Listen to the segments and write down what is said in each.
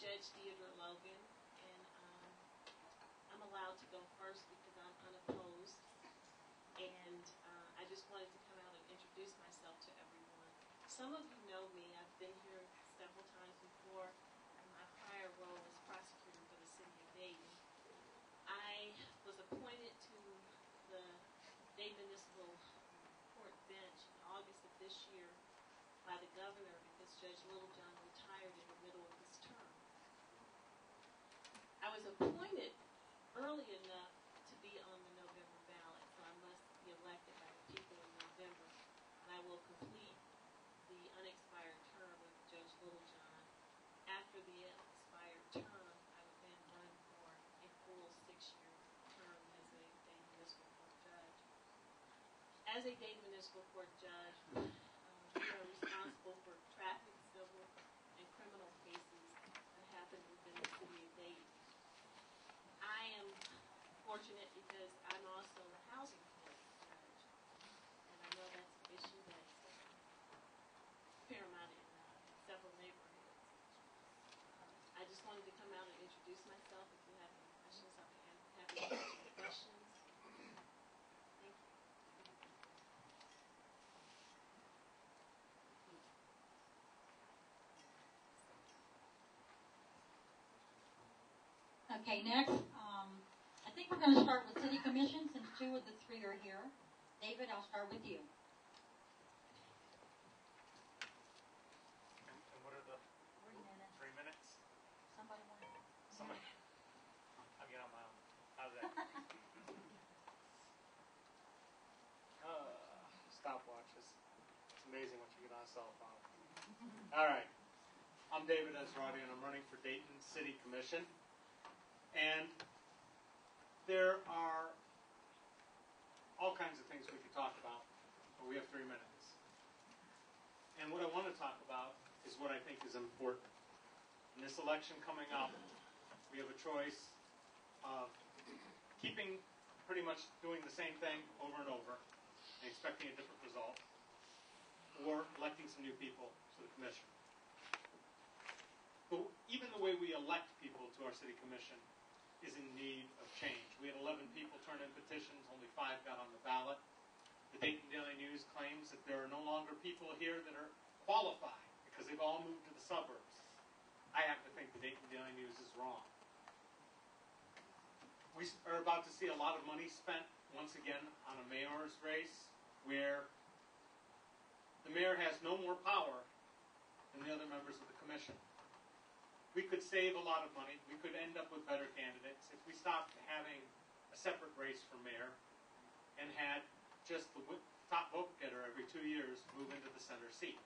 Judge Deidre Logan, and I'm allowed to go first because I'm unopposed. And I just wanted to come out and introduce myself to everyone. Some of you know me. I've been here several times before. In my prior role as prosecutor for the city of Dayton. I was appointed to the Dayton Municipal Court bench in August of this year by the governor because Judge Littlejohn retired in the middle of his term. I was appointed early enough to be on the November ballot, so I must be elected by the people in November, and I will complete the unexpired term of Judge Littlejohn. After the expired term, I would then run for a full 6-year term as a Dayton Municipal Court judge. As a Dayton Municipal Court judge, we are responsible for traffic, civil, and criminal cases that happen within the city of Dayton. I am fortunate because I'm also a housing court judge, and I know that's an issue that's paramount in several neighborhoods. I just wanted to come out and introduce myself. If you have any questions, I'll be happy to answer your questions. Thank you. Okay, next, I think we're going to start with City Commission since 2 of the 3 are here. David, I'll start with you. And what are the 3 minutes? Somebody want to? Somebody. I'll get on my own. How's that? Stopwatches. It's amazing what you get on a cell phone. All right. I'm David Esrati, and I'm running for Dayton City Commission. And there are all kinds of things we could talk about, but we have 3 minutes. And what I want to talk about is what I think is important. In this election coming up, we have a choice of keeping pretty much doing the same thing over and over and expecting a different result, or electing some new people to the commission. But even the way we elect people to our city commission is in need of change. We had 11 people turn in petitions, only 5 got on the ballot. The Dayton Daily News claims that there are no longer people here that are qualified because they've all moved to the suburbs. I happen to think the Dayton Daily News is wrong. We are about to see a lot of money spent once again on a mayor's race where the mayor has no more power than the other members of the commission. We could save a lot of money. We could end up with better candidates if we stopped having a separate race for mayor and had just the top vote getter every 2 years move into the center seat.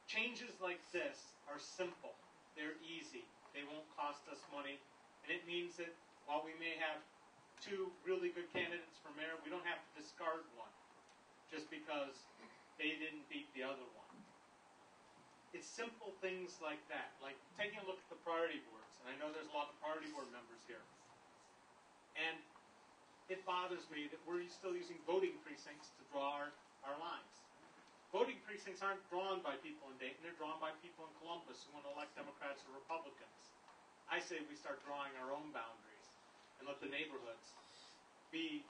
Changes like this are simple. They're easy. They won't cost us money. And it means that while we may have 2 really good candidates for mayor, we don't have to discard one just because they didn't beat the other one. It's simple things like that, like taking a look at the priority boards. And I know there's a lot of priority board members here. And it bothers me that we're still using voting precincts to draw our lines. Voting precincts aren't drawn by people in Dayton. They're drawn by people in Columbus who want to elect Democrats or Republicans. I say we start drawing our own boundaries and let the neighborhoods be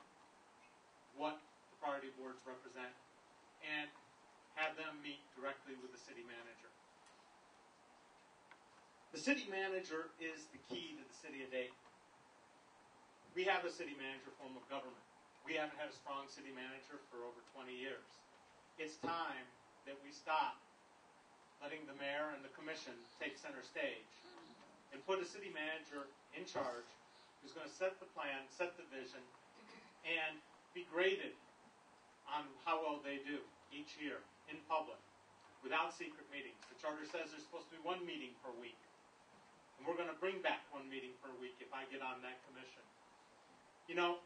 what the priority boards represent and have them meet directly with the city manager. The city manager is the key to the city of Dayton. We have a city manager form of government. We haven't had a strong city manager for over 20 years. It's time that we stop letting the mayor and the commission take center stage and put a city manager in charge who's going to set the plan, set the vision, and be graded on how well they do each year in public without secret meetings. The charter says there's supposed to be 1 meeting per week. And we're going to bring back 1 meeting per week if I get on that commission. You know,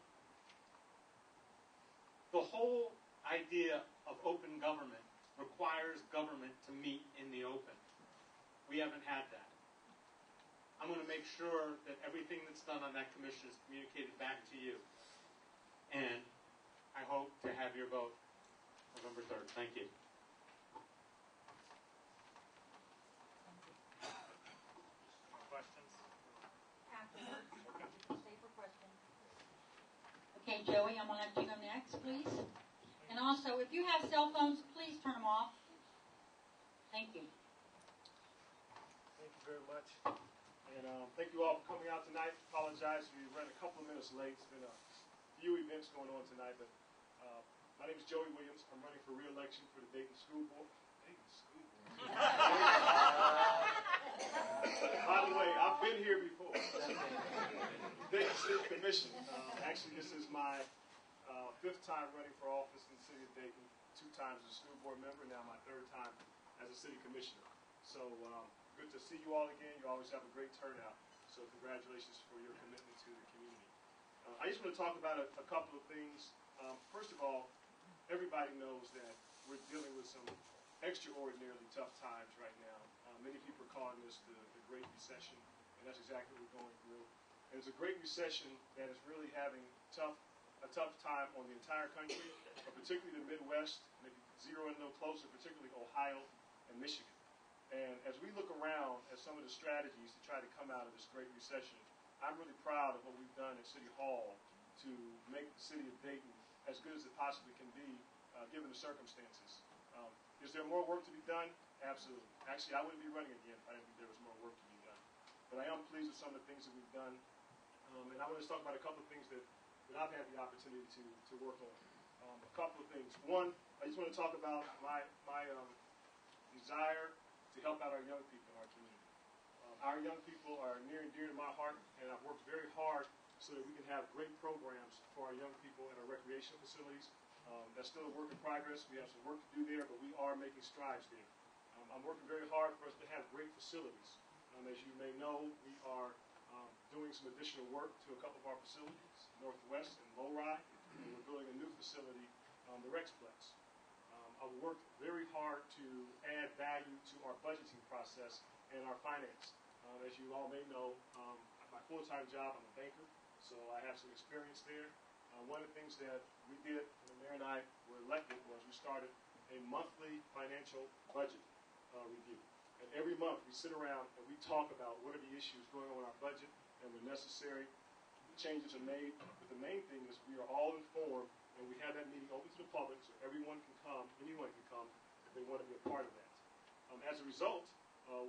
the whole idea of open government requires government to meet in the open. We haven't had that. I'm going to make sure that everything that's done on that commission is communicated back to you. And I hope to have your vote November 3rd. Thank you. Okay, Joey, I'm going to let you go next, please. And also, if you have cell phones, please turn them off. Thank you. Thank you very much. And thank you all for coming out tonight. Apologize if we ran a couple of minutes late. It's been a few events going on tonight, but my name is Joey Williams. I'm running for re-election for the Dayton School Board. Dayton School Board. By the way, I've been here before. Dayton City Commission. Actually, this is my 5th time running for office in the city of Dayton. 2 times as a school board member, now my 3rd time as a city commissioner. So good to see you all again. You always have a great turnout. So congratulations for your commitment to the community. I just want to talk about a couple of things. First of all, everybody knows that we're dealing with some extraordinarily tough times right now. Many people are calling this the Great Recession, and that's exactly what we're going through. And it's a Great Recession that is really having a tough time on the entire country, but particularly the Midwest, maybe zero in a little closer, particularly Ohio and Michigan. And as we look around at some of the strategies to try to come out of this Great Recession, I'm really proud of what we've done at City Hall to make the city of Dayton as good as it possibly can be, given the circumstances. Is there more work to be done? Absolutely. Actually, I wouldn't be running again if I didn't think there was more work to be done. But I am pleased with some of the things that we've done. And I want to talk about a couple of things that I've had the opportunity to work on. A couple of things. One, I just want to talk about my desire to help out our young people in our community. Our young people are near and dear to my heart, and I've worked very hard so that we can have great programs for our young people in our recreational facilities. That's still a work in progress. We have some work to do there, but we are making strides there. I'm working very hard for us to have great facilities. As you may know, we are doing some additional work to a couple of our facilities, Northwest and Low-Ride, and we're building a new facility, the Rexplex. I've worked very hard to add value to our budgeting process and our finance. As you all may know, my full-time job, I'm a banker, so I have some experience there. One of the things that we did when the mayor and I were elected was we started a monthly financial budget review. And every month we sit around and we talk about what are the issues going on in our budget and when necessary, changes are made. But the main thing is we are all informed and we have that meeting open to the public so everyone can come, anyone can come if they want to be a part of that. As a result,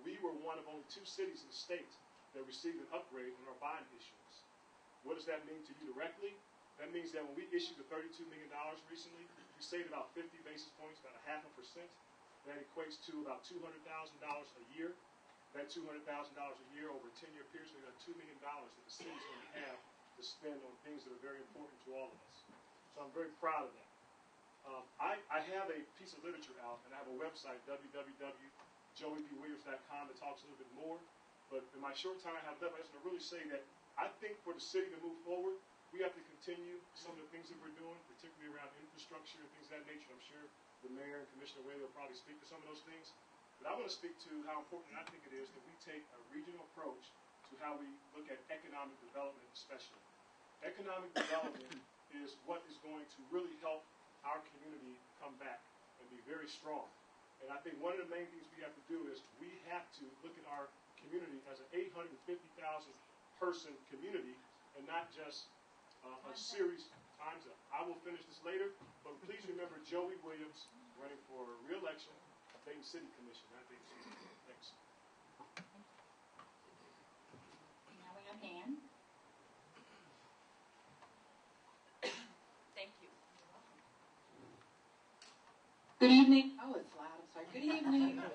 we were one of only 2 cities in the state that received an upgrade on our bond issuance. What does that mean to you directly? That means that when we issued the $32 million recently, we saved about 50 basis points, about 0.5%. That equates to about $200,000 a year. That $200,000 a year over a 10-year period, so we got $2 million that the city's going to have to spend on things that are very important to all of us. So I'm very proud of that. I have a piece of literature out, and I have a website, www.joeybwilliams.com, that talks a little bit more. But in my short time I have left, I just want to really say that I think for the city to move forward, we have to continue some of the things that we're doing, particularly around infrastructure and things of that nature. I'm sure the mayor and Commissioner Whaley will probably speak to some of those things. But I want to speak to how important I think it is that we take a regional approach to how we look at economic development especially. Economic development is what is going to really help our community come back and be very strong. And I think one of the main things we have to do is we have to look at our community as an 850,000 person community and not just a series. Time's up. I will finish this later, but please remember Joey Williams running for re-election of Dayton City Commission. Thanks. Now we have Nan. Thank you. Good evening. Oh, it's loud. I'm sorry. Good evening. I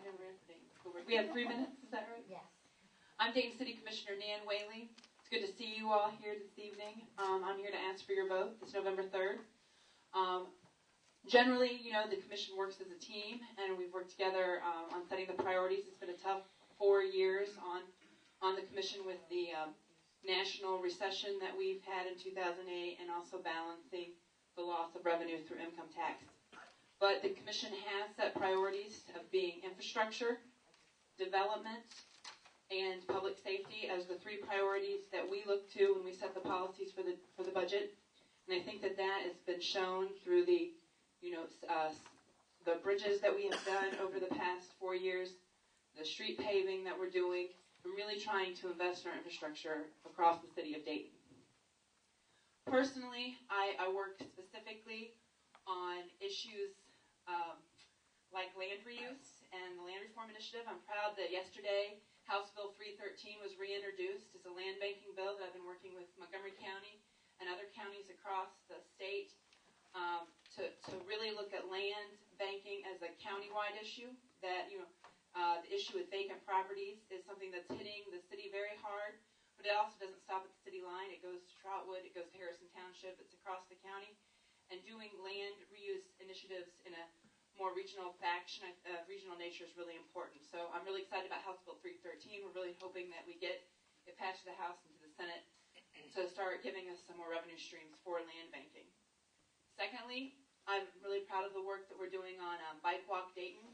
never ran for Dayton. We have 3 minutes. Is that right? Yes. I'm Dayton City Commissioner Nan Whaley. It's good to see you all here this evening. I'm here to ask for your vote this November 3rd. Generally, the commission works as a team, and we've worked together on setting the priorities. It's been a tough 4 years on the commission with the national recession that we've had in 2008 and also balancing the loss of revenue through income tax. But the commission has set priorities of being infrastructure, development, and public safety as the 3 priorities that we look to when we set the policies for the budget. And I think that has been shown through the bridges that we have done over the past 4 years, the street paving that we're doing, I'm really trying to invest in our infrastructure across the city of Dayton. Personally, I work specifically on issues like land reuse and the Land Reform Initiative. I'm proud that yesterday House Bill 313 was reintroduced as a land banking bill that I've been working with Montgomery County and other counties across the state to really look at land banking as a countywide issue. That, the issue with vacant properties is something that's hitting the city very hard, but it also doesn't stop at the city line. It goes to Trotwood, it goes to Harrison Township, it's across the county. And doing land reuse initiatives in a more regional nature is really important. So I'm really excited about House Bill 313. We're really hoping that we get it passed to the House and to the Senate to start giving us some more revenue streams for land banking. Secondly, I'm really proud of the work that we're doing on Bike Walk Dayton.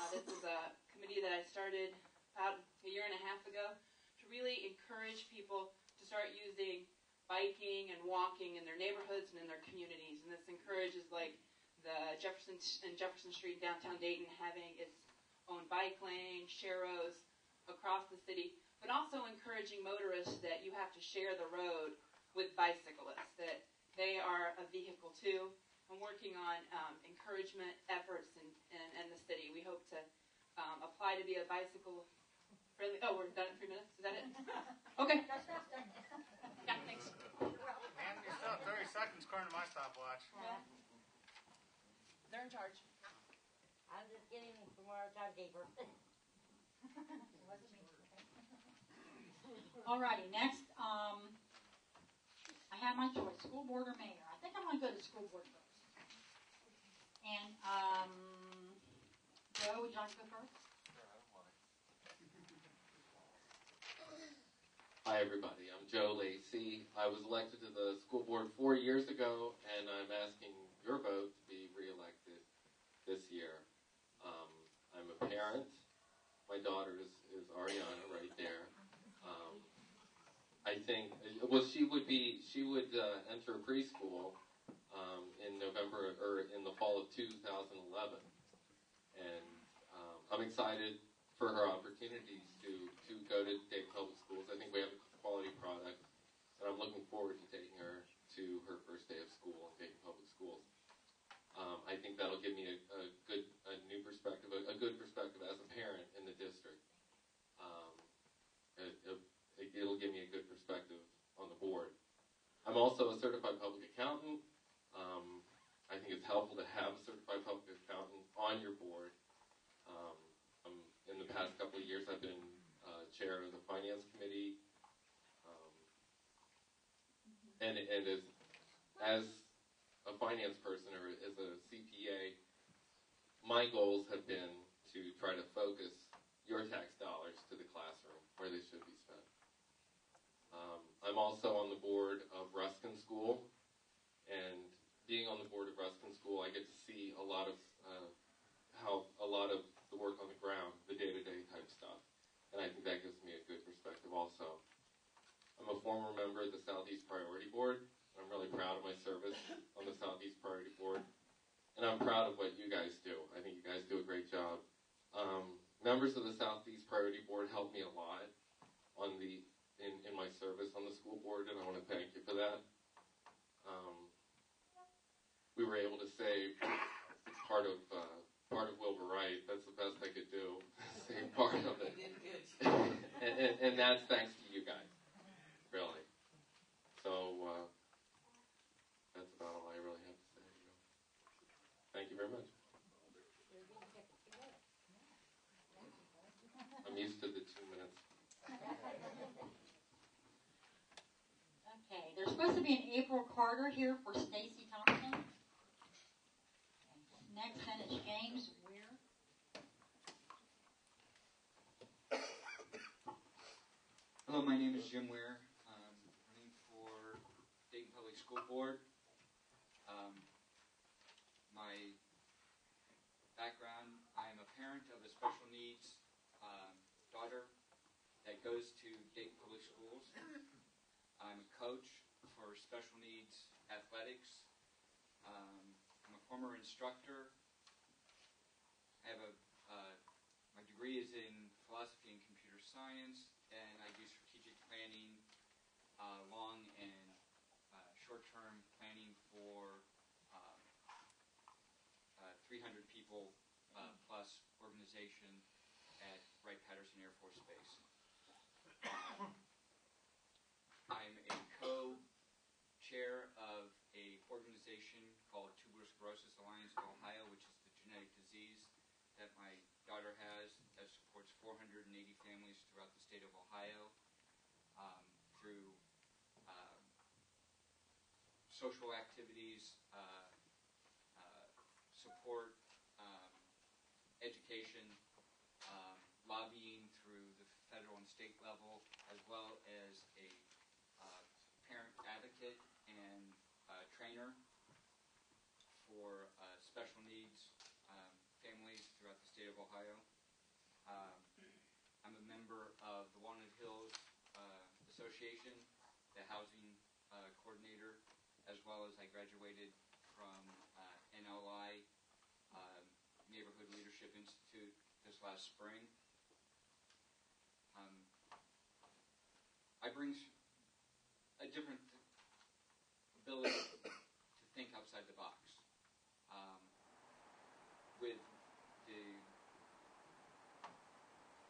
This is a committee that I started about a year and a half ago to really encourage people to start using biking and walking in their neighborhoods and in their communities. And this encourages like the Jefferson Street downtown Dayton having its own bike lane, sharrows across the city, but also encouraging motorists that you have to share the road with bicyclists, that they are a vehicle too. I'm working on encouragement efforts in the city. We hope to apply to be a bicycle friendly. Oh, we're done in 3 minutes? Is that it? Okay. Yeah, thanks. Man, you still have 30 seconds according to my stopwatch. Yeah. They're in charge. I'm just getting some more timekeeper. Alrighty, next, I have my choice, school board or mayor. I think I'm going to go to school board first. And, Joe, would you like to go first? Hi, everybody. I'm Joe Lacey. I was elected to the school board 4 years ago, and I'm asking your vote to be reelected this year. I'm a parent. My daughter is Ariana right there. I think, well, she would enter preschool in November or in the fall of 2011, and I'm excited for her opportunities to go to Dayton Public Schools. I think we have a quality product, and I'm looking forward to taking her to her first day of school in Dayton Public Schools. I think that'll give me a new perspective, a good perspective as a parent in the district. It'll give me a good perspective on the board. I'm also a certified public accountant. I think it's helpful to have a certified public accountant on your board. In the past couple of years, I've been chair of the finance committee, and as a finance person or as a CPA, my goals have been to try to focus your tax dollars to the classroom where they should be spent. I'm also on the board of Ruskin School, and being on the board of Ruskin School, I get to see a lot of how a lot of the work on the ground, the day-to-day type stuff, and I think that gives me a good perspective also. I'm a former member of the Southeast Priority Board. I'm really proud of my service on the Southeast Priority Board, and I'm proud of what you guys do. I think you guys do a great job. Members of the Southeast Priority Board helped me a lot in my service on the school board, and I want to thank you for that. We were able to save part of Wilbur Wright. That's the best I could do. Save part of it, and that's thanks to you guys, really. So that's about all I really have to say. Thank you very much. I'm used to the 2 minutes. Okay, there's supposed to be an April Carter here for Stacy Thompson. Next then is James Weir. Hello, my name is Jim Weir. I'm running for Dayton Public School Board. My background, I am a parent of a special needs daughter that goes to Dayton Public Schools. I'm a coach for special needs athletics. I'm a former instructor. I have my degree is in philosophy and computer science. and I do strategic planning, long and short-term planning for 300 people plus organization at Wright-Patterson Air Force Base. I'm a co-chair of a organization called Tuberous Sclerosis Alliance of Ohio, which is the genetic disease that my daughter has, that supports 480 families throughout the state of Ohio through social activities, support, education, lobbying through the federal and state level, as well as a parent advocate and trainer for special needs families throughout the state of Ohio. I'm a member of the Walnut Hills Association, the housing coordinator, as well as I graduated from NLI, Neighborhood Leadership Institute, this last spring. I bring a different ability to think outside the box. With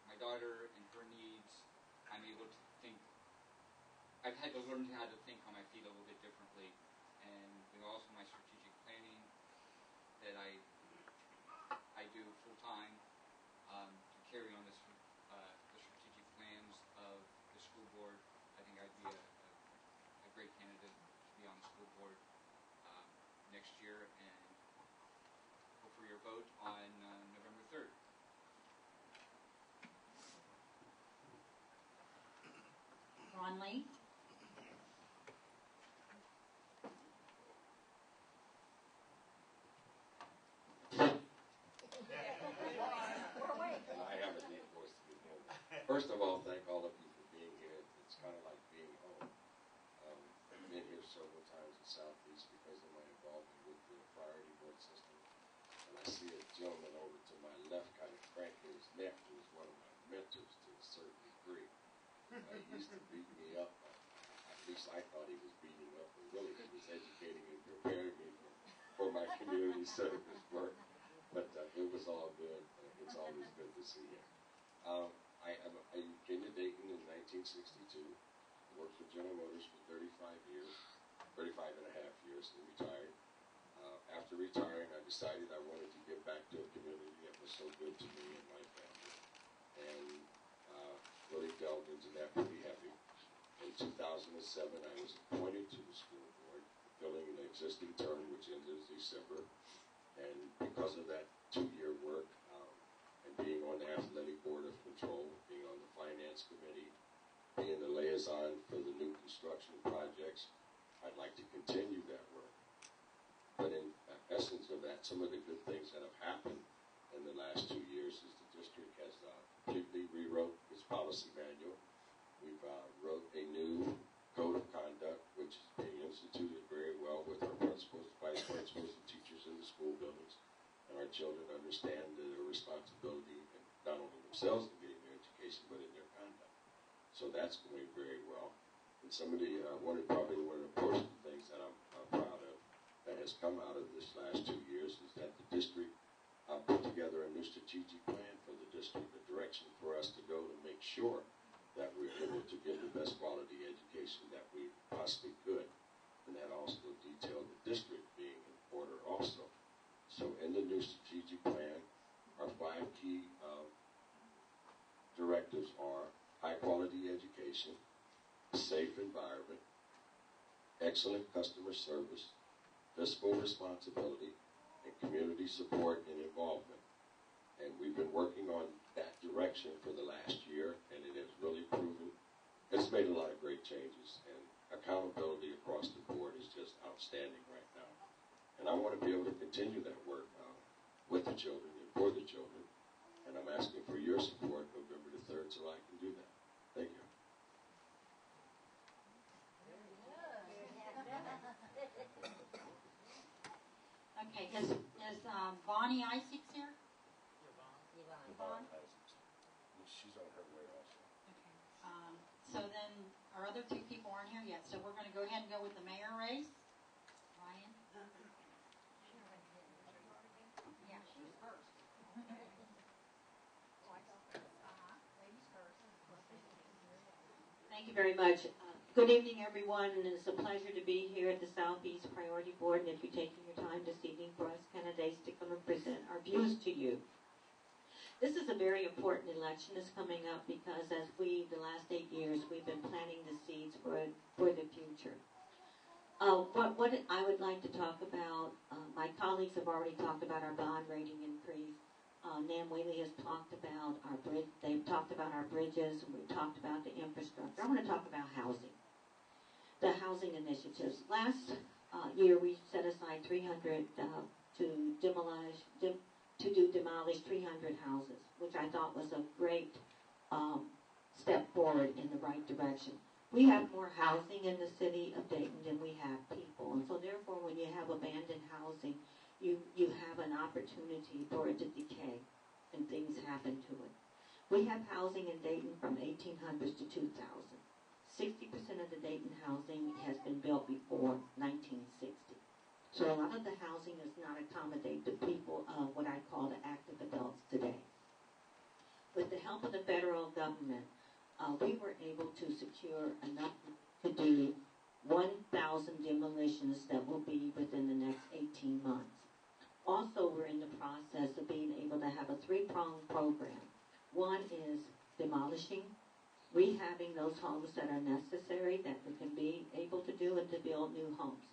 my daughter and her needs, I'm able to think. I've had to learn how to think on my feet a little bit differently, and with also my strategic planning that I do full time to carry on this the strategic plans of the school board. I think I'd be a great candidate to be on the school board next year, and hope for your vote on November 3rd. Ron Lee. I have a deep voice to begin. First of all, thank all of you for being here. It's kind of like being home. I've been here several times in Southeast because of my involvement with the priority board system. And I see a gentleman over to my left kind of cranking his neck, who is one of my mentors to a certain degree. He used to beat me up. At least I thought he was beating up, but really he was educating and preparing me for my community service work. But it was all good. It's always good to see you. I came to Dayton in 1962. Worked for General Motors for 35 and a half years, and retired. After retiring, I decided I wanted to give back to a community that was so good to me and my family, and really delved into that pretty heavy. In 2007, I was appointed to the school board, filling an existing term which ended in December. And because of that 2-year work, and being on the athletic board of control, being on the finance committee, being the liaison for the new construction projects, I'd like to continue that work. But in essence of that, some of the good things that have happened in the last 2 years is the district has completely rewrote its policy manual. We've wrote a new code of conduct, which is being instituted very well with our principals, vice principals, and teachers in the school buildings. And our children understand their responsibility, in not only themselves in getting their education, but in their conduct. So that's going very well. And some of the, probably one of the important things that I'm proud of that has come out of this last 2 years is that the district put together a new strategic plan for the district, a direction for us to go to make sure that we're able to give the best quality education that we possibly could. And that also detailed the district being in order also. So in the new strategic plan, our 5 key directives are high quality education, a safe environment, excellent customer service, fiscal responsibility, and community support and involvement. And we've been working on that direction for the last year, and it has really proven, it's made a lot of great changes, and accountability across the board is just outstanding right now. And I want to be able to continue that work with the children and for the children, and I'm asking for your support November the 3rd so I can do that. Thank you. Okay, is Bonnie Isaacs here? Yvonne. She's on her way also. Okay. Our other two people aren't here yet, so we're going to go ahead and go with the mayor race. Ryan? Yeah, she's first. Thank you very much. Good evening, everyone, and it's a pleasure to be here at the Southeast Priority Board, and if you're taking your time this evening for us candidates to come and present our views to you. This is a very important election that's coming up because as the last 8 years, we've been planting the seeds for the future. What I would like to talk about, my colleagues have already talked about our bond rating increase. Nan Whaley has talked about our bridge. They've talked about our bridges, and we've talked about the infrastructure. I want to talk about housing, the housing initiatives. Last year, we set aside $300 to demolish 300 houses, which I thought was a great step forward in the right direction. We have more housing in the city of Dayton than we have people, and so therefore, when you have abandoned housing, you have an opportunity for it to decay, and things happen to it. We have housing in Dayton from 1800s to 2000. 60% of the Dayton housing has been built before 1960. So a lot of the housing does not accommodate the people of what I call the active adults today. With the help of the federal government, we were able to secure enough to do 1,000 demolitions that will be within the next 18 months. Also, we're in the process of being able to have a three-pronged program. One is demolishing, rehabbing those homes that are necessary that we can be able to do and to build new homes.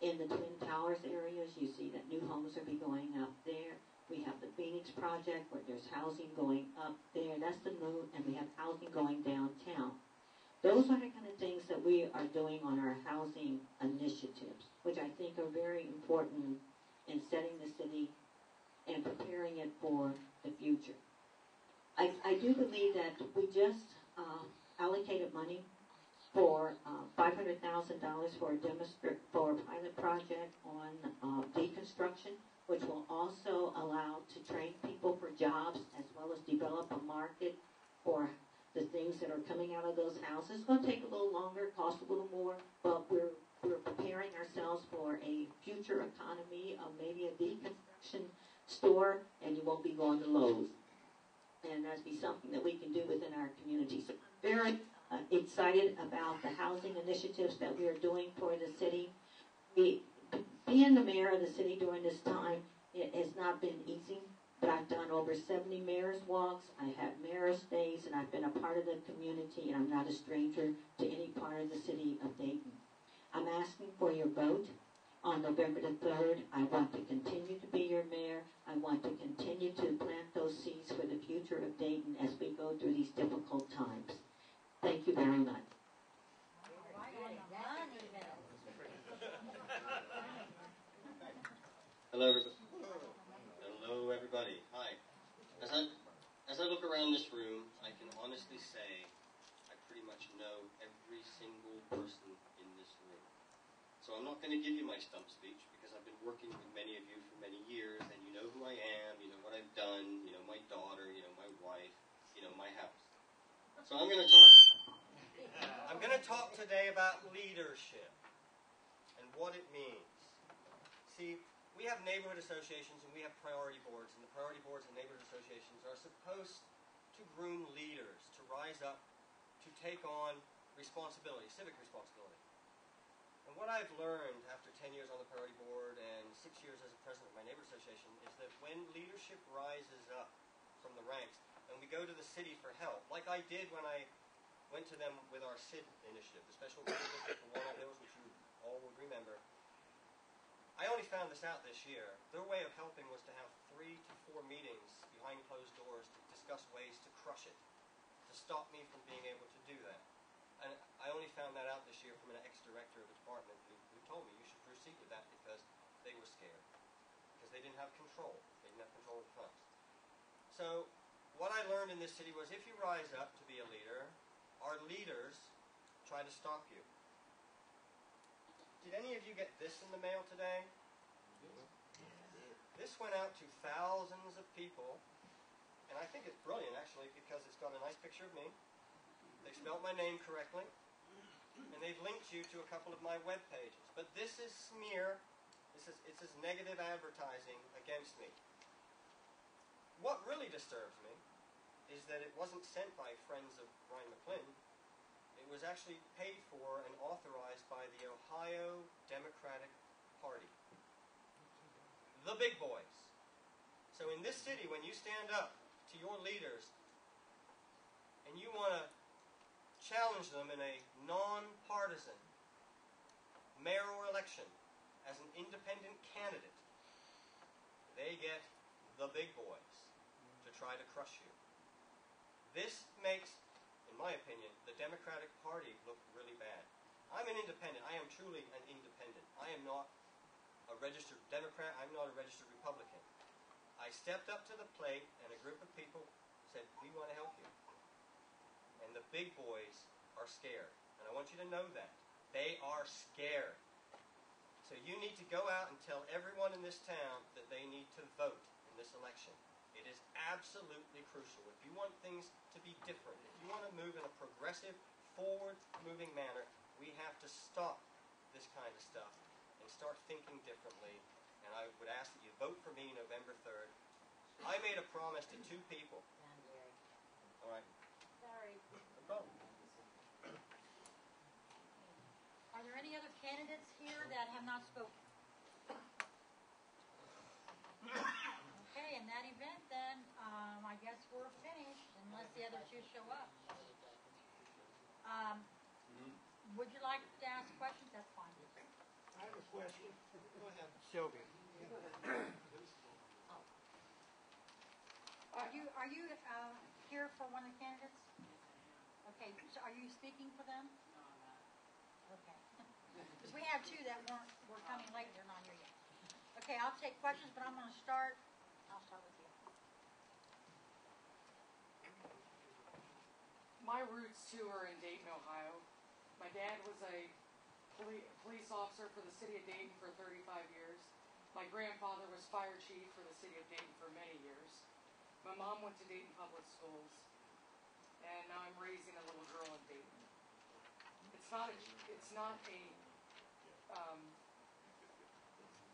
In the Twin Towers areas, you see that new homes are be going up there. We have the Phoenix Project where there's housing going up there. That's the move, and we have housing going downtown. Those are the kind of things that we are doing on our housing initiatives, which I think are very important in setting the city and preparing it for the future. I do believe that we just allocated money for $500,000 for a pilot project on deconstruction, which will also allow to train people for jobs as well as develop a market for the things that are coming out of those houses. It's going to take a little longer, cost a little more, but we're preparing ourselves for a future economy of maybe a deconstruction store, and you won't be going to Lowe's. And that'd be something that we can do within our community. So very excited about the housing initiatives that we are doing for the city. Being the mayor of the city during this time, it has not been easy. But I've done over 70 mayor's walks, I have mayor's days, and I've been a part of the community, and I'm not a stranger to any part of the city of Dayton. I'm asking for your vote on November the 3rd. I want to continue to be your mayor. I want to continue to plant those seeds for the future of Dayton as we go through these difficult times. Thank you very much. Hello, everybody. Hello, everybody. Hi. As I look around this room, I can honestly say I pretty much know every single person in this room. So I'm not going to give you my stump speech because I've been working with many of you for many years, and you know who I am, you know what I've done, you know my daughter, you know my wife, you know my house. So I'm going to talk today about leadership and what it means. See, we have neighborhood associations and we have priority boards, and the priority boards and neighborhood associations are supposed to groom leaders to rise up to take on responsibility, civic responsibility. And what I've learned after 10 years on the priority board and 6 years as a president of my neighborhood association is that when leadership rises up from the ranks and we go to the city for help, like I did when I went to them with our SID initiative, the Special District for Walnut Hills, which you all would remember. I only found this out this year. Their way of helping was to have 3 to 4 meetings behind closed doors to discuss ways to crush it, to stop me from being able to do that. And I only found that out this year from an ex-director of the department who told me you should proceed with that because they were scared, because they didn't have control. They didn't have control of the funds. So what I learned in this city was if you rise up to be a leader, our leaders try to stop you. Did any of you get this in the mail today? This went out to thousands of people, and I think it's brilliant actually because it's got a nice picture of me. They spelled my name correctly. and they've linked you to a couple of my web pages. But this is smear. It's this negative advertising against me. What really disturbs me is that it wasn't sent by friends of Rhine McLin. It was actually paid for and authorized by the Ohio Democratic Party. The big boys. So in this city, when you stand up to your leaders and you want to challenge them in a non-partisan mayoral election as an independent candidate, they get the big boys to try to crush you. This makes, in my opinion, the Democratic Party look really bad. I'm an independent. I am truly an independent. I am not a registered Democrat. I'm not a registered Republican. I stepped up to the plate, and a group of people said, we want to help you. And the big boys are scared. And I want you to know that. They are scared. So you need to go out and tell everyone in this town that they need to vote in this election. It is absolutely crucial. If you want things to be different, if you want to move in a progressive, forward-moving manner, we have to stop this kind of stuff and start thinking differently. And I would ask that you vote for me November 3rd. I made a promise to 2 people. All right. Sorry. No problem. Are there any other candidates here that have not spoken? Okay, in that event, then, I guess we're finished, unless the other 2 show up. Would you like to ask questions? That's fine. I have a question. Go ahead. Sylvia. Are you here for one of the candidates? Okay, so are you speaking for them? No, I'm not. Okay. Because we have 2 that were coming late. They're not here yet. Okay, I'll take questions, but I'm going to start. I'll start with you. My roots, too, are in Dayton, Ohio. My dad was a police officer for the city of Dayton for 35 years. My grandfather was fire chief for the city of Dayton for many years. My mom went to Dayton Public Schools, and now I'm raising a little girl in Dayton. It's not a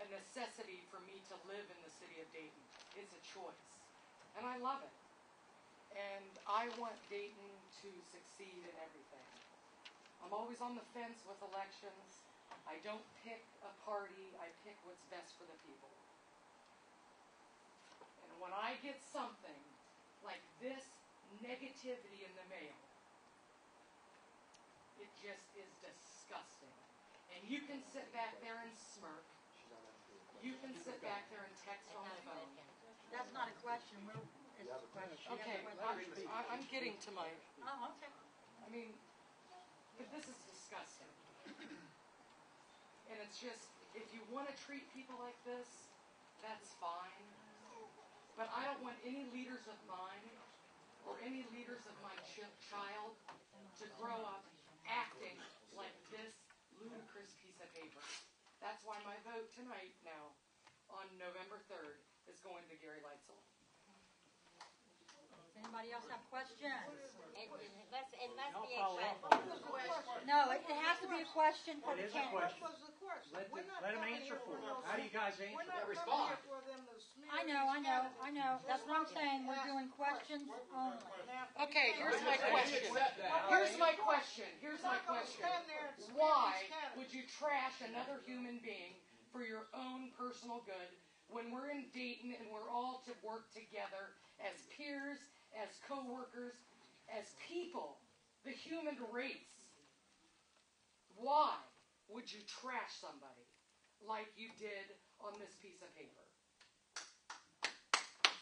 necessity for me to live in the city of Dayton. It's a choice, and I love it. And I want Dayton to succeed in everything. I'm always on the fence with elections. I don't pick a party. I pick what's best for the people. And when I get something like this negativity in the mail, it just is disgusting. And you can sit back there and smirk. You can sit back there and text on the phone. That's not a question. It's a question. Okay, I'm getting to my... Oh, okay. I mean, but this is disgusting. And it's just, if you want to treat people like this, that's fine. But I don't want any leaders of mine or any leaders of my child to grow up acting like this ludicrous piece of paper. That's why my vote tonight now, on November 3rd, is going to Gary Leitzell. Does anybody else have questions? It must be a question. No, it has to be a question for the It is a candidate. question. What was the question? Let them answer for it. How do you guys answer? We're not Respond. coming here for them to smear I know. That's what I'm saying. We're doing questions only. Okay, here's my question. Here's my question. Why would you trash another human being for your own personal good when we're in Dayton and we're all to work together as peers, as co-workers, as people, the human race? Why would you trash somebody like you did on this piece of paper?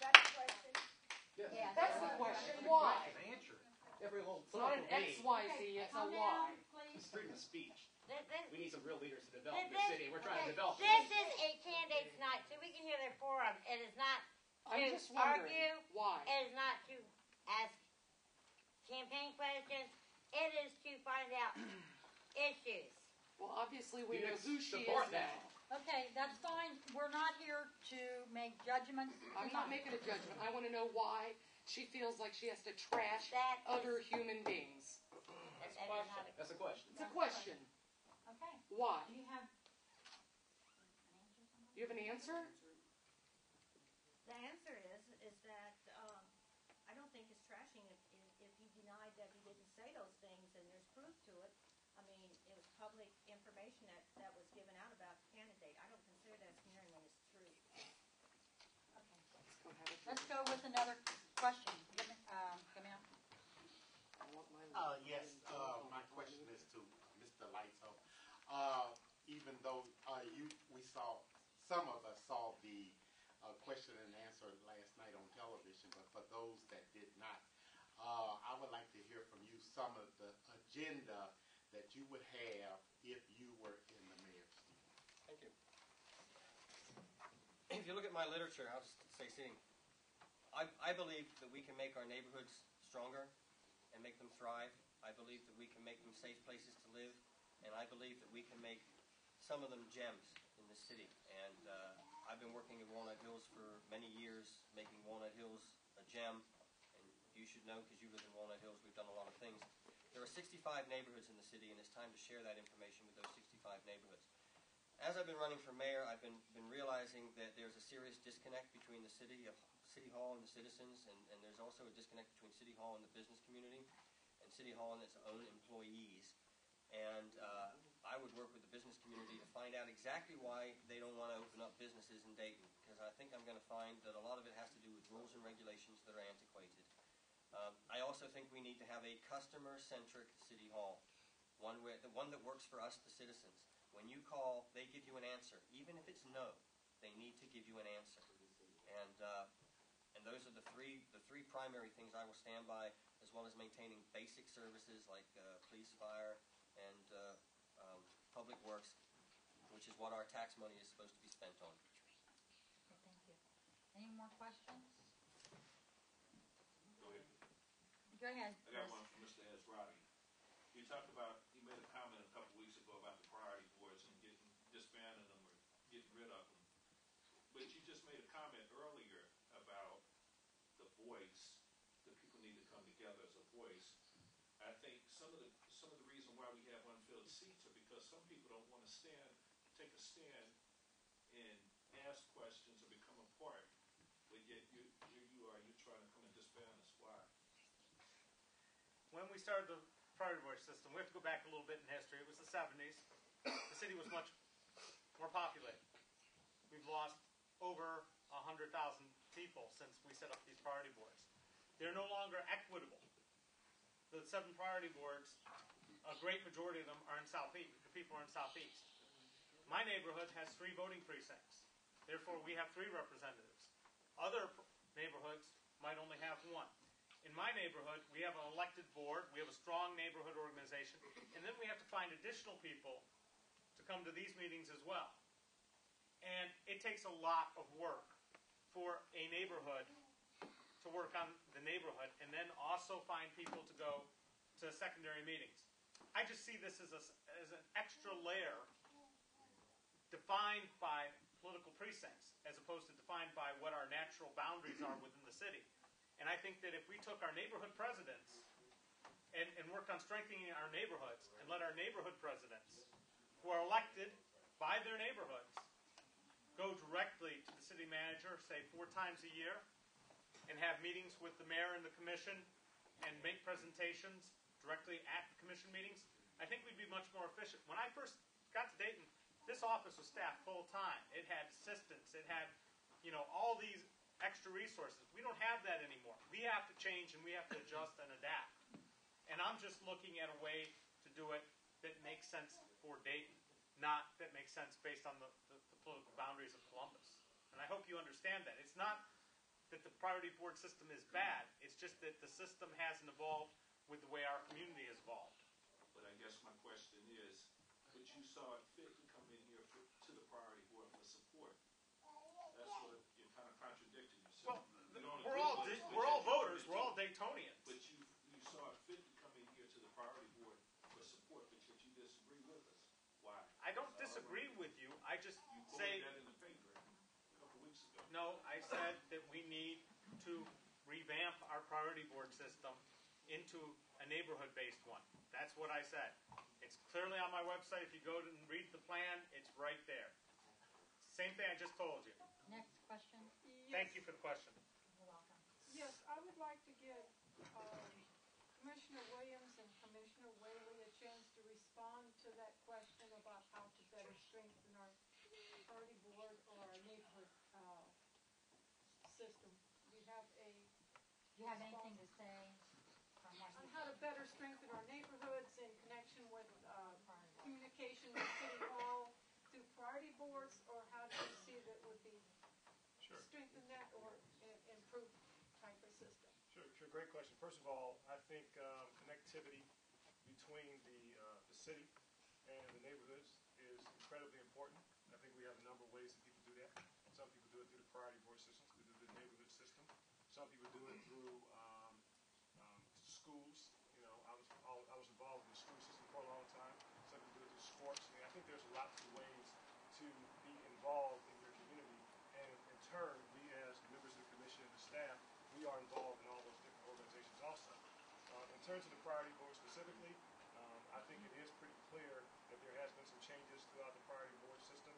That's the question. Yeah, that's the question. Why? Answer. Every little It's not an XYZ, it's a Y. It's freedom of speech. This, We need some real leaders to develop this city. We're trying to develop this is a candidate's night, so we can hear their forum. It is not I'm to just wondering argue. why. It is not to ask campaign questions. It is to find out issues. Well, obviously we You know who she is support now. that. Okay, that's fine. We're not here to make judgments. I'm not making a judgment. I want to know why she feels like she has to trash That is- other human beings. Eddie had a... That's a question. It's a question. Okay. Why? Do you have You have an answer? The answer is that I don't think it's trashing if you denied that he didn't say those things and there's proof to it. I mean, it was public information that was given out about the candidate. I don't consider that smearing when it's true. Okay. Let's go with another question. Come out. Yes, my question is to Mr. Leitzell. Even though some of us saw the question and answer last night on television, but for those that did not, I would like to hear from you some of the agenda that you would have if you were in the mayor's seat. Thank you. If you look at my literature, I'll just say sitting. I believe that we can make our neighborhoods stronger and make them thrive. I believe that we can make them safe places to live, and I believe that we can make some of them gems in the city. And I've been working in Walnut Hills for many years, making Walnut Hills a gem. And you should know, because you live in Walnut Hills, we've done a lot of things. There are 65 neighborhoods in the city, and it's time to share that information with those 65 neighborhoods. As I've been running for mayor, I've been realizing that there's a serious disconnect between the City Hall and the citizens, and there's also a disconnect between City Hall and the business community, and City Hall and its own employees. And I would work with the business community to find out exactly why they don't want to open up businesses in Dayton, because I think I'm going to find that a lot of it has to do with rules and regulations that are antiquated. I also think we need to have a customer-centric City Hall, one that works for us, the citizens. When you call, they give you an answer. Even if it's no, they need to give you an answer. And those are the three primary things I will stand by, as well as maintaining basic services like police, fire, and public works, which is what our tax money is supposed to be spent on. Okay, thank you. Any more questions? Go ahead. Go ahead. I got one from Mr. Esrati. He made a comment a couple weeks ago about the priority boards and disbanding them or getting rid of them. But you just made a comment earlier about the voice, that people need to come together as a voice. I think some of the reason why we have unfilled seats are because some people don't want to take a stand and ask questions or become a part. But yet you're trying to come and disband us. Why? When we started the priority board system, we have to go back a little bit in history. It was the 70s. The city was much more populated. We've lost over 100,000 people since we set up these priority boards. They're no longer equitable. The 7 priority boards, a great majority of them are in Southeast. The people are in Southeast. My neighborhood has 3 voting precincts. Therefore, we have 3 representatives. Other neighborhoods might only have 1. In my neighborhood, we have an elected board, we have a strong neighborhood organization, and then we have to find additional people to come to these meetings as well. And it takes a lot of work for a neighborhood to work on the neighborhood and then also find people to go to secondary meetings. I just see this as an extra layer defined by political precincts as opposed to defined by what our natural boundaries are within the city. And I think that if we took our neighborhood presidents and worked on strengthening our neighborhoods and let our neighborhood presidents, who are elected by their neighborhoods, go directly to the city manager, say 4 times a year, and have meetings with the mayor and the commission and make presentations directly at the commission meetings, I think we'd be much more efficient. When I first got to Dayton, this office was staffed full-time. It had assistants. It had, all these extra resources. We don't have that anymore. We have to change and we have to adjust and adapt. And I'm just looking at a way to do it that makes sense for Dayton, not that makes sense based on the political boundaries of Columbus. And I hope you understand that. It's not that the priority board system is bad. It's just that the system hasn't evolved with the way our community has evolved. But I guess my question is, but you saw it fit to come in here to the priority board for support. That's what you're kind of contradicting yourself. Well, we're all voters. We're all Daytonians. But you saw it fit to come in here to the priority board for support, but yet you disagree with us. Why? I don't disagree with you. I just say that in the paper a couple weeks ago. No, I said that we need to revamp our priority board system into a neighborhood-based one. That's what I said. It's clearly on my website. If you go and read the plan, it's right there. Same thing I just told you. Next question. Thank you for the question. You're welcome. Yes, I would like to give Commissioner Williams and Commissioner Whaley a chance to respond to that question about how to better strengthen our party board or our neighborhood system. Do you have Do you have anything to say from what on you how to better strengthen our neighborhoods in connection with communication with City Hall through priority boards, or how do you see that would be strengthen that or improve type of system? Sure, great question. First of all, I think connectivity between the city and the neighborhoods is incredibly important. I think we have a number of ways that people do that. Some people do it through the priority board system, some people do it through the neighborhood system. Some people do it through schools. You know, I was involved in the school system for a long time. Some people do it through sports. I mean, I think there's lots of ways to be involved in your community, and in turn, we as members of the commission and the staff, we are involved in all those different organizations also. In terms of the priority board specifically, I think it is pretty clear that there has been some changes throughout the priority board system.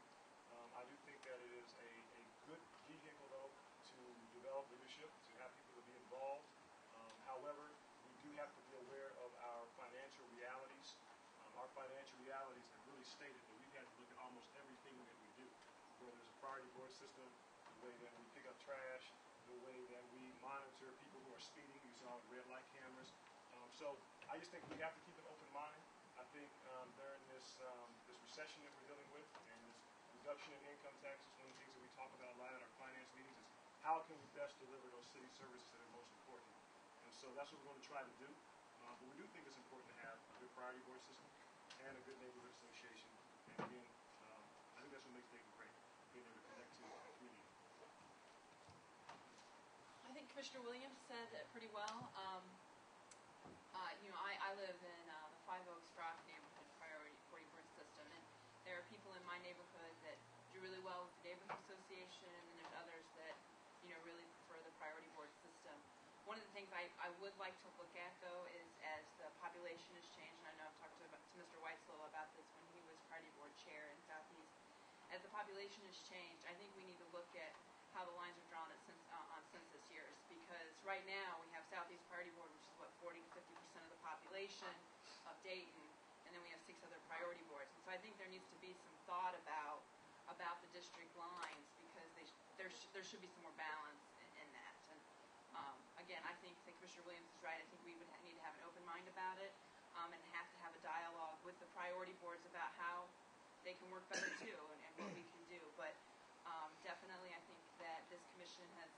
I do think that it is a good vehicle, though, to develop leadership, to have people to be involved. However, we do have to be aware of our financial realities. Our financial realities have really stated that we've had to look at almost everything that we do, whether it's a priority board system, the way that we pick up trash, the way that we monitor people who are speeding. You saw red light cameras. So I just think we have to keep an open mind. I think during this recession that we're dealing with and this reduction in income taxes, one of the things that we talk about a lot at our finance meetings is how can we best deliver those city services that are most important. And so that's what we're going to try to do. But we do think it's important to have a good priority board system and a good neighborhood association. And again, I think that's what makes Dayton great, being able to connect to the community. I think Commissioner Williams said it pretty well. I live in the Five Oaks Drive neighborhood priority board system, and there are people in my neighborhood that do really well with the neighborhood association, and then there's others that really prefer the priority board system. One of the things I would like to look at, though, is as the population has changed, and I know I've talked to Mr. Leitzell about this when he was priority board chair in Southeast. As the population has changed, I think we need to look at how the lines are drawn on census years, because right now we have Southeast Priority Board, which is 40 to 50% of the population of Dayton, and then we have 6 other priority boards. And so I think there needs to be some thought about the district lines, because there should be some more balance in that. And again, I think Commissioner Williams is right. I think we would need to have an open mind about it, and have to have a dialogue with the priority boards about how they can work better too, and what we can do. But definitely, I think that this commission has,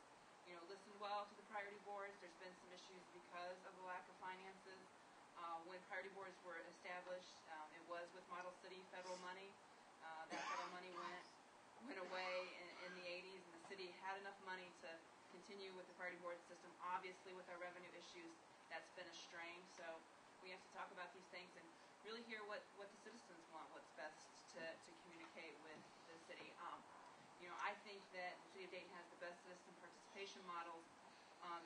listened well to the priority boards. There's been some issues because of the lack of finances. When priority boards were established, it was with Model City federal money. That federal money went away in the 80s, and the city had enough money to continue with the priority board system. Obviously, with our revenue issues, that's been a strain. So we have to talk about these things and really hear what the citizens want, what's best to communicate with the city. I think that the city of Dayton has the best citizen participation models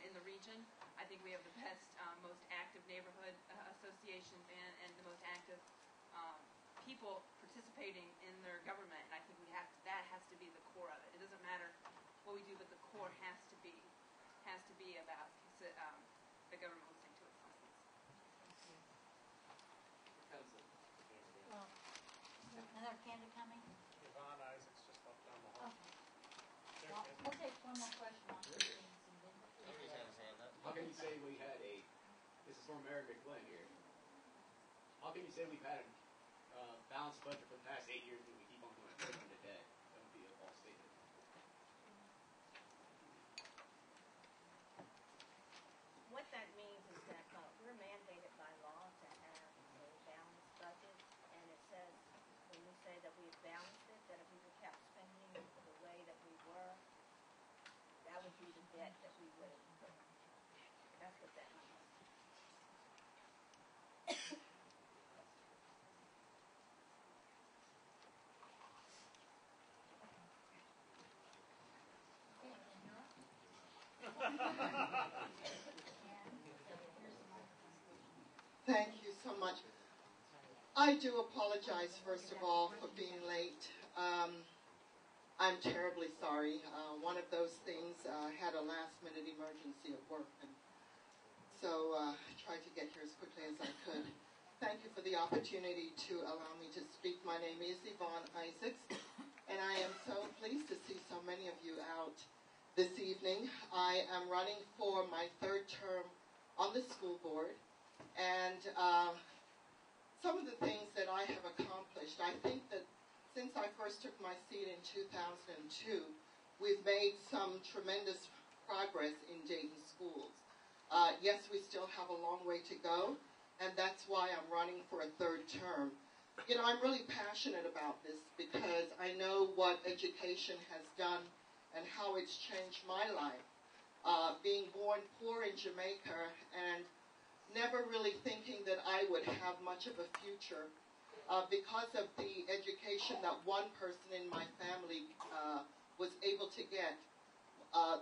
in the region. I think we have the best, most active neighborhood associations and the most active people participating in their government. And I think that has to be the core of it. It doesn't matter what we do, but the core has to be about the government listening to its citizens. Well, another candidate coming? Yvonne Isaacs just up down the hall. Okay. Well, we'll take one more question on this. Nobody's had his hand up. How can you say we had this is from Rhine McLin here. How can you say we've had a balanced budget for the past 8 years when we keep on going further into debt? That would be a false statement. What that means is that we're mandated by law to have a balanced budget, and it says, when we say that we've balanced it, that if we were kept spending the way that we were, that would be the debt that we would incur. That's what that means. much. I do apologize, first of all, for being late. I'm terribly sorry. One of those things had a last-minute emergency at work, and so I tried to get here as quickly as I could. Thank you for the opportunity to allow me to speak. My name is Yvonne Isaacs, and I am so pleased to see so many of you out this evening. I am running for my third term on the school board, and some of the things that I have accomplished, I think that since I first took my seat in 2002, we've made some tremendous progress in Dayton schools. Yes, we still have a long way to go, and that's why I'm running for a third term. You know, I'm really passionate about this because I know what education has done and how it's changed my life. Being born poor in Jamaica and never really thinking that I would have much of a future, because of the education that one person in my family was able to get.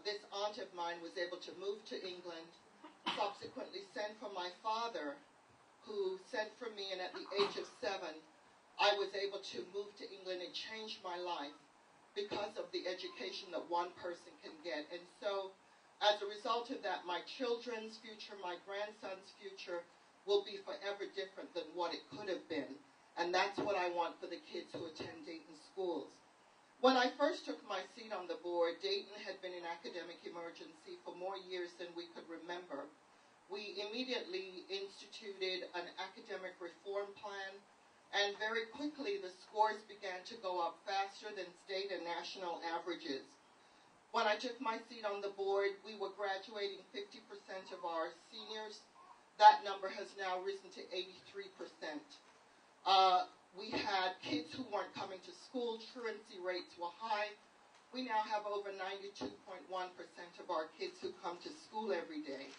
This aunt of mine was able to move to England, subsequently sent for my father, who sent for me, and at the age of 7, I was able to move to England and change my life because of the education that one person can get. And so, as a result of that, my children's future, my grandson's future, will be forever different than what it could have been. And that's what I want for the kids who attend Dayton schools. When I first took my seat on the board, Dayton had been in academic emergency for more years than we could remember. We immediately instituted an academic reform plan, and very quickly the scores began to go up faster than state and national averages. When I took my seat on the board, we were graduating 50% of our seniors. That number has now risen to 83%. We had kids who weren't coming to school. Truancy rates were high. We now have over 92.1% of our kids who come to school every day.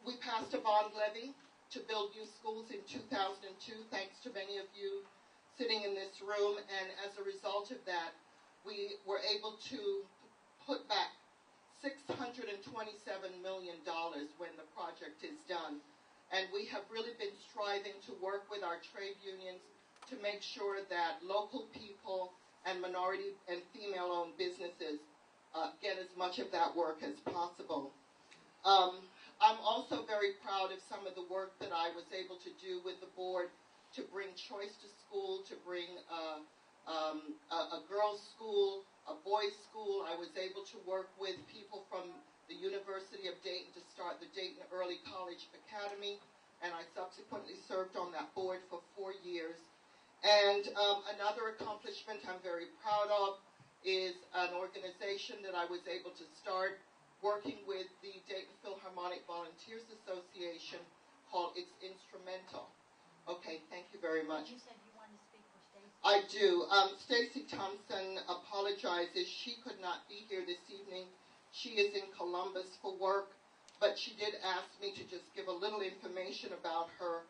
We passed a bond levy to build new schools in 2002, thanks to many of you sitting in this room, and as a result of that, we were able to put back $627 million when the project is done. And we have really been striving to work with our trade unions to make sure that local people and minority and female-owned businesses get as much of that work as possible. I'm also very proud of some of the work that I was able to do with the board to bring choice to school, to bring a girls' school, a boys' school. I was able to work with people from the University of Dayton to start the Dayton Early College Academy, and I subsequently served on that board for 4 years. And another accomplishment I'm very proud of is an organization that I was able to start working with the Dayton Philharmonic Volunteers Association called It's Instrumental. Okay, thank you very much. You said you wanted to speak for Stacy. I do. Stacy Thompson apologizes. She could not be here this evening. She is in Columbus for work, but she did ask me to just give a little information about her.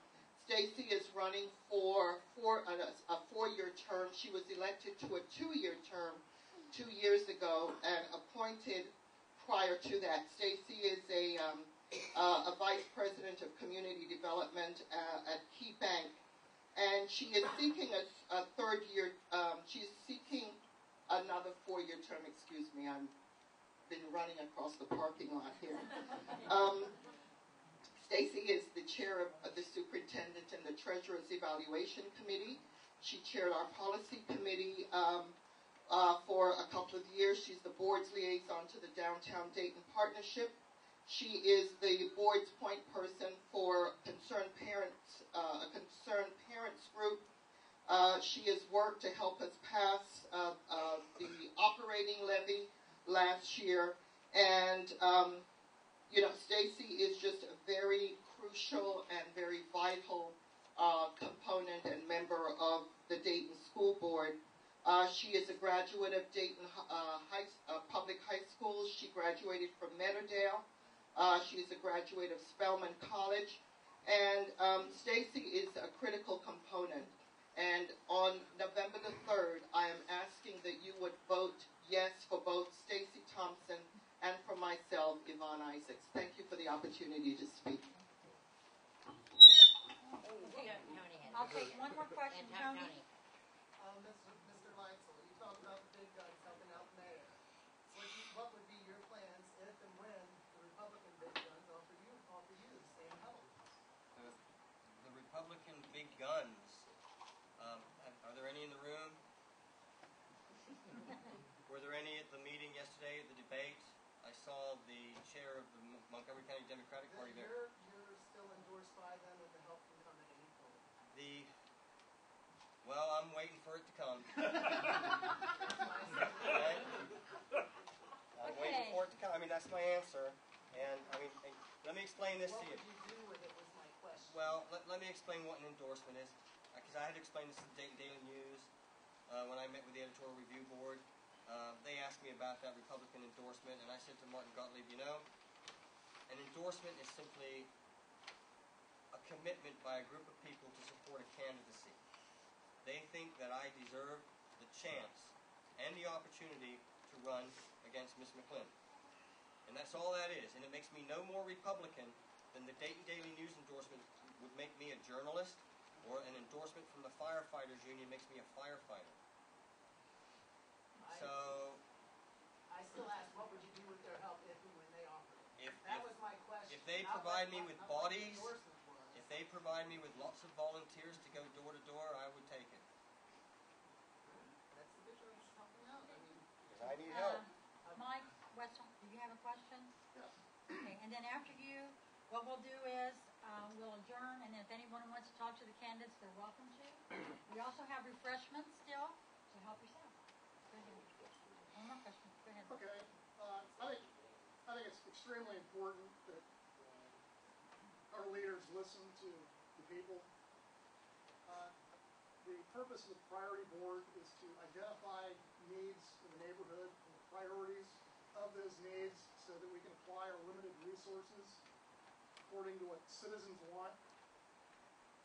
Stacy is running for a 4-year term. She was elected to a 2-year term 2 years ago and appointed prior to that. Stacy is a vice president of community development at Key Bank, and she is seeking a 3rd year. She's seeking another 4-year term. Excuse me, I've been running across the parking lot here. Stacy is the chair of the superintendent and the treasurer's evaluation committee. She chaired our policy committee for a couple of years. She's the board's liaison to the Downtown Dayton Partnership. She is the board's point person for Concerned Parents, a Concerned Parents group. She has worked to help us pass the operating levy last year, and you know, Stacy is just a very crucial and very vital component and member of the Dayton School Board. She is a graduate of Dayton Public High School. She graduated from Meadowdale. She is a graduate of Spelman College, and Stacy is a critical component. And on November the 3rd, I am asking that you would vote yes for both Stacy Thompson and for myself, Yvonne Isaacs. Thank you for the opportunity to speak. Republican big guns. Are there any in the room? Were there any at the meeting yesterday, at the debate? I saw the chair of the Montgomery County Democratic Party there. You're still endorsed by them, and the help can come at any point. Well, I'm waiting for it to come. I'm waiting for it to come. I mean, that's my answer. And, I mean, let me explain this to you. What would you do with it was my question. Well, let me explain what an endorsement is. Because I had to explain this to the Dayton Daily News when I met with the editorial review board. They asked me about that Republican endorsement, and I said to Martin Gottlieb, you know, an endorsement is simply a commitment by a group of people to support a candidacy. They think that I deserve the chance and the opportunity to run against Ms. McLin. And that's all that is. And it makes me no more Republican than the Dayton Daily News endorsement would make me a journalist, or an endorsement from the firefighters union makes me a firefighter. I still ask, what would you do with their help if and when they offered it? That was my question. If they provide me with bodies, if they provide me with lots of volunteers to go door to door, I would take it. That's the difference. Help me out. Because I need help. Mike, Weston, do you have a question? Yes. Okay, and then after you, what we'll do is we'll adjourn, and if anyone wants to talk to the candidates, they're welcome to. We also have refreshments still, so help yourself. Go ahead. One more question. Go ahead. Okay. I think it's extremely important that our leaders listen to the people. The purpose of the priority board is to identify needs in the neighborhood and the priorities of those needs so that we can apply our limited resources according to what citizens want.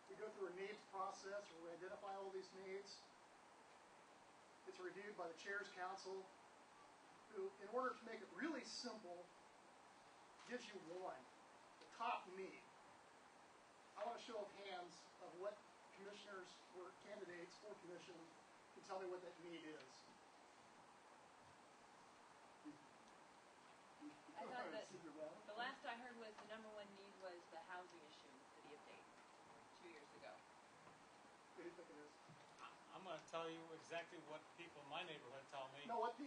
We go through a needs process where we identify all these needs. It's reviewed by the Chair's Council, who, in order to make it really simple, gives you one, the top need. I want a show of hands of what commissioners or candidates for commission can tell me what that need is. I thought that the last I heard was the number one need was the housing issue in the city of Dayton 2 years ago. What do you think it is? I'm going to tell you exactly what people in my neighborhood tell me. No, what the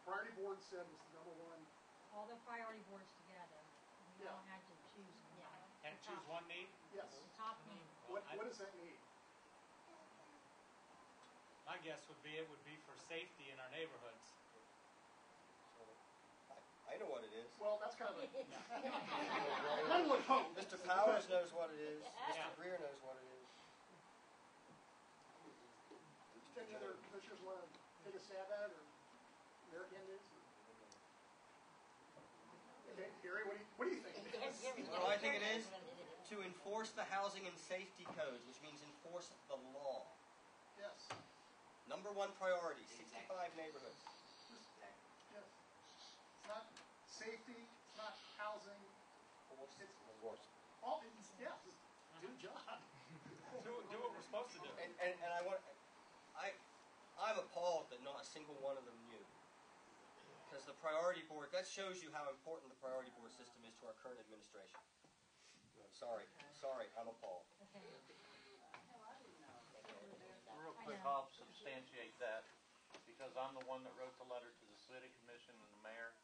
priority board said was the number one. All the priority boards together. We Yeah. all had to choose one. And choose one need? Yes. The top need. What does that need? My guess would be it would be for safety in our neighborhoods. I know what it is. Well, that's kind of a... One would hope. Mr. Powers knows what it is. Mr. Greer knows what it is. Any other commissioners want to take a stab at it, or Mayor candidates? Okay, Gary, what do you think it is? Well, I think it is to enforce the housing and safety codes, which means enforce the law. Yes. Number one priority, 65 neighborhoods. Yes. It's not safety, it's not housing. It's all, yeah, just do the job. Do what we're supposed to do. And I'm appalled that not a single one of them knew. Because the priority board, that shows you how important the priority board system is to our current administration. Sorry, I'm appalled. Real quick, I'll substantiate that because I'm the one that wrote the letter to the city commission and the mayor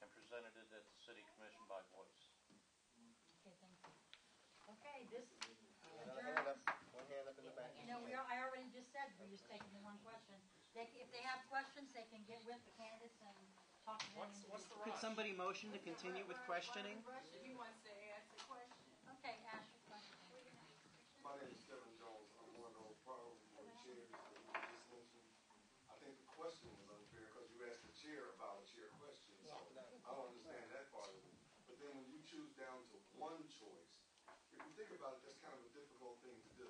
and presented it at the city commission by voice. Okay, thank you. Okay, this One hand up in the back. No, I already just said, we're just taking the one question. If they have questions, they can get with the candidates and talk to them. Could somebody motion to continue with questioning? He wants to ask a question. Okay, ask your question. My name is Kevin Jones. I'm one of those priority board chairs that you just mentioned. I think the question was unfair because you asked the chair about a chair question, so I don't understand that part of it. But then when you choose down to one choice, if you think about it, that's kind of a difficult thing to do.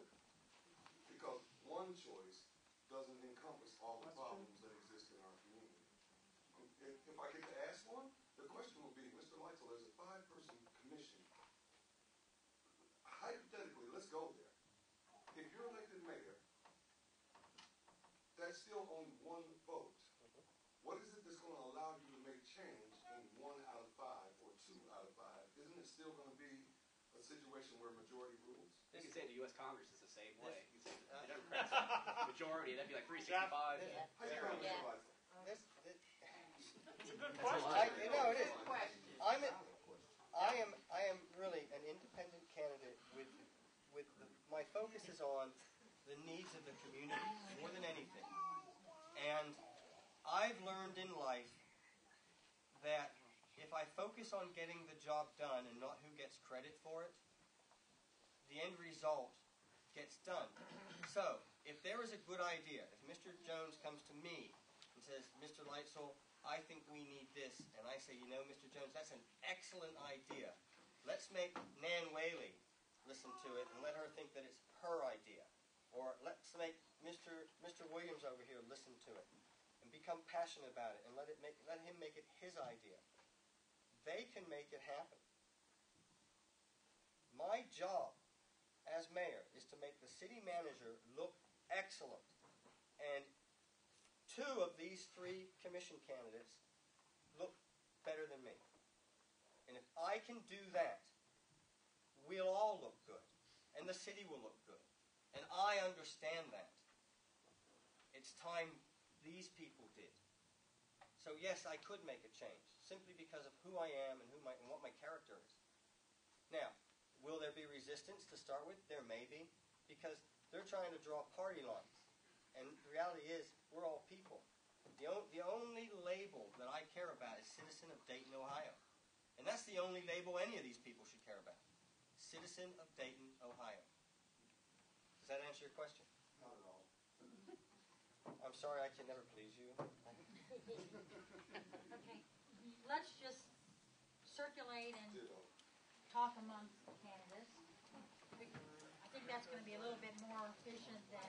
Because one choice doesn't encompass all the problems that exist in our community. If I get to ask one, the question will be, Mr. Leitzell, there's a 5-person commission. Hypothetically, let's go there. If you're elected mayor, that's still only one vote. What is it that's going to allow you to make change in 1 out of 5 or 2 out of 5? Isn't it still going to be a situation where majority rules? This say the U.S. Congress is the same way. You say the Democrats are majority, that'd be like 365. It's a good question. You know, it is. I am really an independent candidate with my focus is on the needs of the community more than anything. And I've learned in life that if I focus on getting the job done and not who gets credit for it, the end result gets done. So, if there is a good idea, if Mr. Jones comes to me and says, Mr. Leitzell, I think we need this, and I say, you know, Mr. Jones, that's an excellent idea. Let's make Nan Whaley listen to it and let her think that it's her idea. Or let's make Mr. Williams over here listen to it and become passionate about it and let him make it his idea. They can make it happen. My job as mayor is to make the city manager look excellent. And 2 of these 3 commission candidates look better than me. And if I can do that, we'll all look good. And the city will look good. And I understand that. It's time these people did. So yes, I could make a change, simply because of who I am and what my character is. Now, will there be resistance to start with? There may be, because they're trying to draw party lines. And the reality is, we're all people. The only label that I care about is citizen of Dayton, Ohio. And that's the only label any of these people should care about. Citizen of Dayton, Ohio. Does that answer your question? Not at all. I'm sorry I can never please you. Okay, let's just circulate and talk amongst the candidates. I think that's going to be a little bit more efficient than